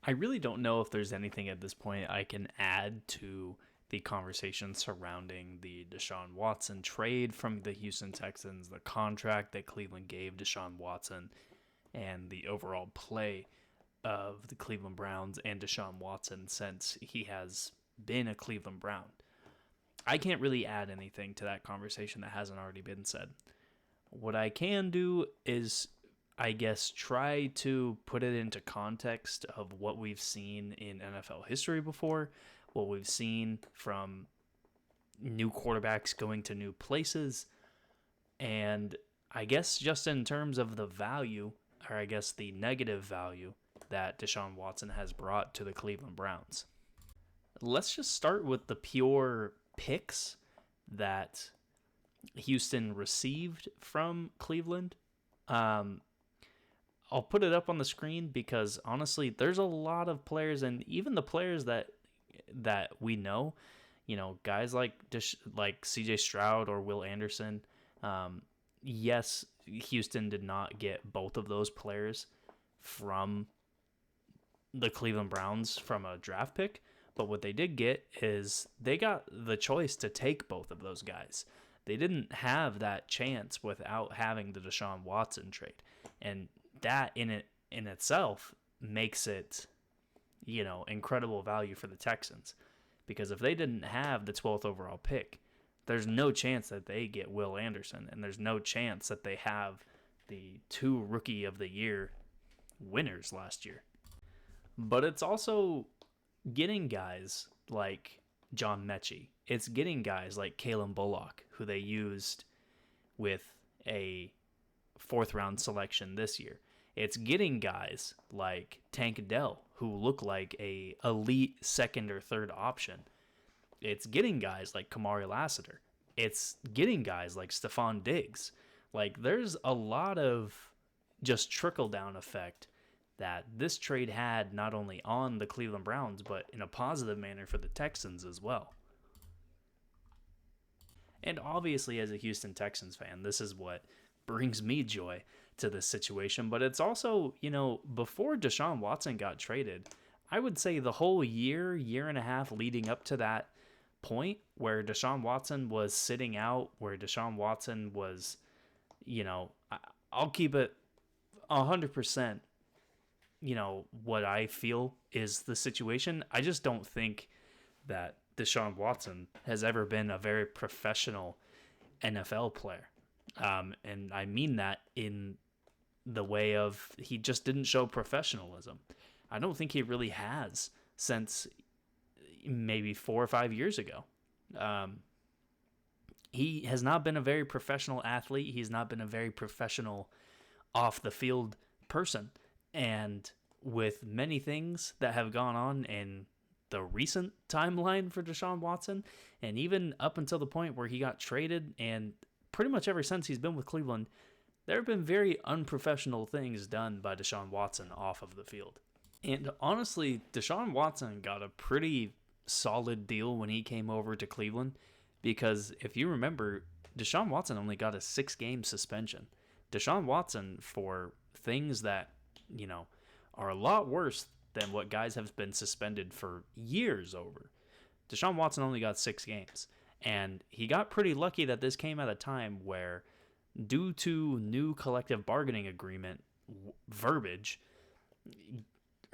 I really don't know if there's anything at this point I can add to the conversation surrounding the Deshaun Watson trade from the Houston Texans, the contract that Cleveland gave Deshaun Watson, and the overall play of the Cleveland Browns and Deshaun Watson since he has been a Cleveland Brown. I can't really add anything to that conversation that hasn't already been said. What I can do is, I guess, try to put it into context of what we've seen in NFL history before, what we've seen from new quarterbacks going to new places, and I guess just in terms of the value, or I guess the negative value that Deshaun Watson has brought to the Cleveland Browns. Let's just start with the pure picks that Houston received from Cleveland. I'll put it up on the screen because honestly, there's a lot of players, and even the players that we know, guys like C.J. Stroud or Will Anderson. Yes, Houston did not get both of those players from the Cleveland Browns from a draft pick, but what they did get is they got the choice to take both of those guys. They didn't have that chance without having the Deshaun Watson trade, and that in itself makes it, incredible value for the Texans, because if they didn't have the 12th overall pick, there's no chance that they get Will Anderson, and there's no chance that they have the 2 Rookie of the Year winners last year. But it's also getting guys like John Mechie. It's getting guys like Kalen Bullock, who they used with a 4th round selection this year. It's getting guys like Tank Dell, who look like a elite 2nd or 3rd option. It's getting guys like Kamari Lassiter. It's getting guys like Stephon Diggs. Like, there's a lot of just trickle-down effect that this trade had not only on the Cleveland Browns, but in a positive manner for the Texans as well. And obviously, as a Houston Texans fan, this is what brings me joy to this situation. But it's also, before Deshaun Watson got traded, I would say the whole year and a half leading up to that point where Deshaun Watson was sitting out, where Deshaun Watson was, I'll keep it 100%, what I feel is the situation. I just don't think that Deshaun Watson has ever been a very professional NFL player. And I mean that in the way of he just didn't show professionalism. I don't think he really has since maybe 4 or 5 years ago. He has not been a very professional athlete. He's not been a very professional off the field person. And with many things that have gone on in the recent timeline for Deshaun Watson, and even up until the point where he got traded, and pretty much ever since he's been with Cleveland, there have been very unprofessional things done by Deshaun Watson off of the field. And honestly, Deshaun Watson got a pretty solid deal when he came over to Cleveland, because if you remember, Deshaun Watson only got a 6-game suspension. Deshaun Watson, for things that are a lot worse than what guys have been suspended for years over, Deshaun Watson only got 6 games. And he got pretty lucky that this came at a time where, due to new collective bargaining agreement verbiage,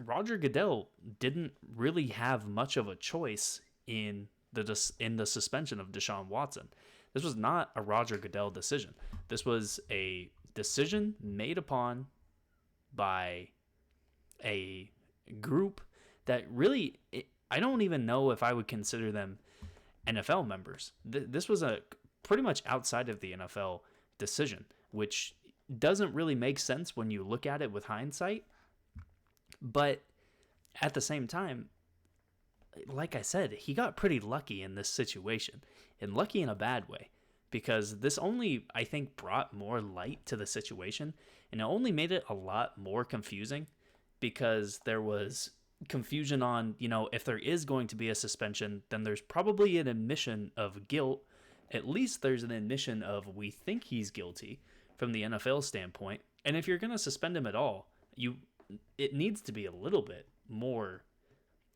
Roger Goodell didn't really have much of a choice in the suspension of Deshaun Watson. This was not a Roger Goodell decision. This was a decision made upon by a group that really, I don't even know if I would consider them NFL members. This was a pretty much outside of the NFL decision, which doesn't really make sense when you look at it with hindsight. But at the same time, like I said, he got pretty lucky in this situation, and lucky in a bad way, because this only, I think, brought more light to the situation, and it only made it a lot more confusing, because there was confusion on, if there is going to be a suspension, then there's probably an admission of guilt. At least there's an admission of, we think he's guilty from the NFL standpoint. And if you're going to suspend him at all, it needs to be a little bit more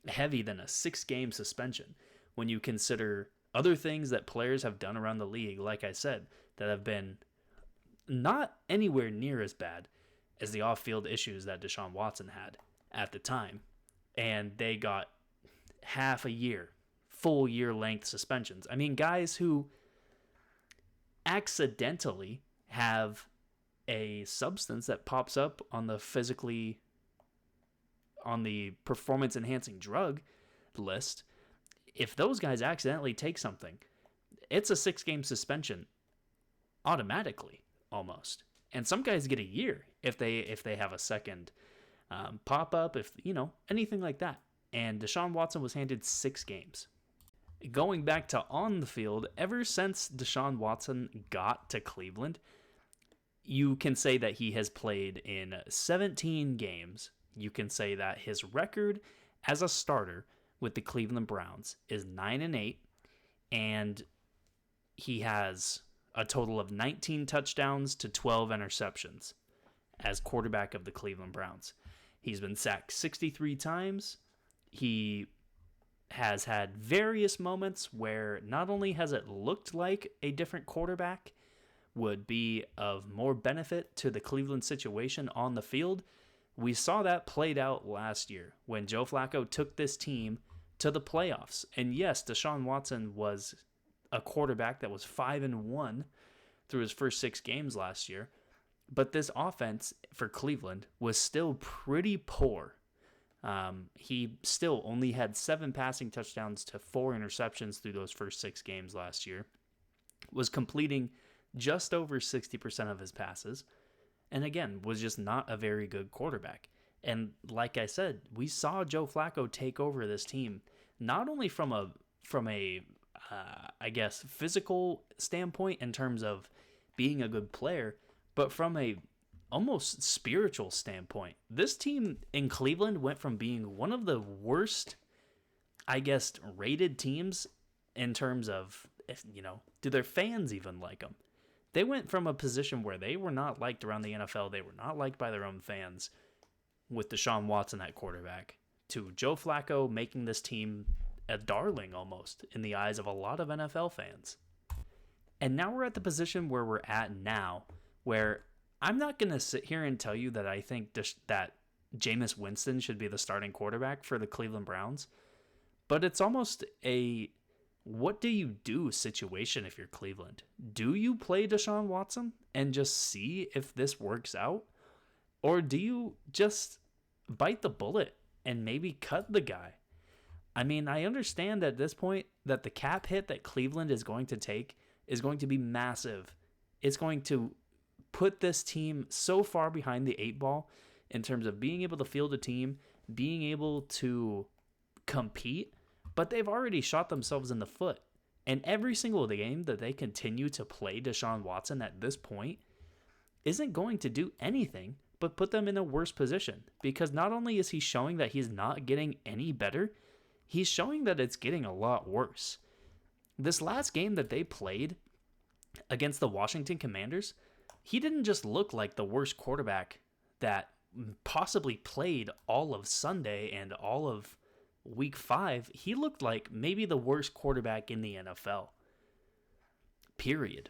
heavy than a 6-game suspension when you consider other things that players have done around the league, like I said, that have been not anywhere near as bad as the off-field issues that Deshaun Watson had at the time. And they got half a year, full year-length suspensions. I mean, guys who accidentally have a substance that pops up on the performance-enhancing drug list, if those guys accidentally take something, it's a 6-game suspension automatically, almost. And some guys get a year if they have a second pop-up, if anything like that. And Deshaun Watson was handed 6 games. Going back to on the field, ever since Deshaun Watson got to Cleveland, you can say that he has played in 17 games. You can say that his record as a starter with the Cleveland Browns is 9-8, and he has a total of 19 touchdowns to 12 interceptions as quarterback of the Cleveland Browns. He's been sacked 63 times. He has had various moments where not only has it looked like a different quarterback would be of more benefit to the Cleveland situation on the field, we saw that played out last year when Joe Flacco took this team to the playoffs. And yes, Deshaun Watson was a quarterback that was 5-1 through his first 6 games last year, but this offense for Cleveland was still pretty poor. He still only had 7 passing touchdowns to 4 interceptions through those first 6 games last year, was completing just over 60% of his passes, and again, was just not a very good quarterback. And like I said, we saw Joe Flacco take over this team, not only from a I guess, physical standpoint in terms of being a good player, but from a almost spiritual standpoint. This team in Cleveland went from being one of the worst, I guess, rated teams in terms of, do their fans even like them? They went from a position where they were not liked around the NFL, they were not liked by their own fans, with Deshaun Watson at quarterback, to Joe Flacco making this team a darling almost in the eyes of a lot of NFL fans. And now we're at the position where we're at now, where I'm not going to sit here and tell you that I think that Jameis Winston should be the starting quarterback for the Cleveland Browns, but it's almost a what do you do situation if you're Cleveland. Do you play Deshaun Watson and just see if this works out? Or do you just bite the bullet and maybe cut the guy? I mean, I understand at this point that the cap hit that Cleveland is going to take is going to be massive. It's going to put this team so far behind the 8 ball in terms of being able to field a team, being able to compete, but they've already shot themselves in the foot. And every single game that they continue to play Deshaun Watson at this point isn't going to do anything but put them in a worse position, because not only is he showing that he's not getting any better, he's showing that it's getting a lot worse. This last game that they played against the Washington Commanders, he didn't just look like the worst quarterback that possibly played all of Sunday and all of Week 5. He looked like maybe the worst quarterback in the NFL. Period.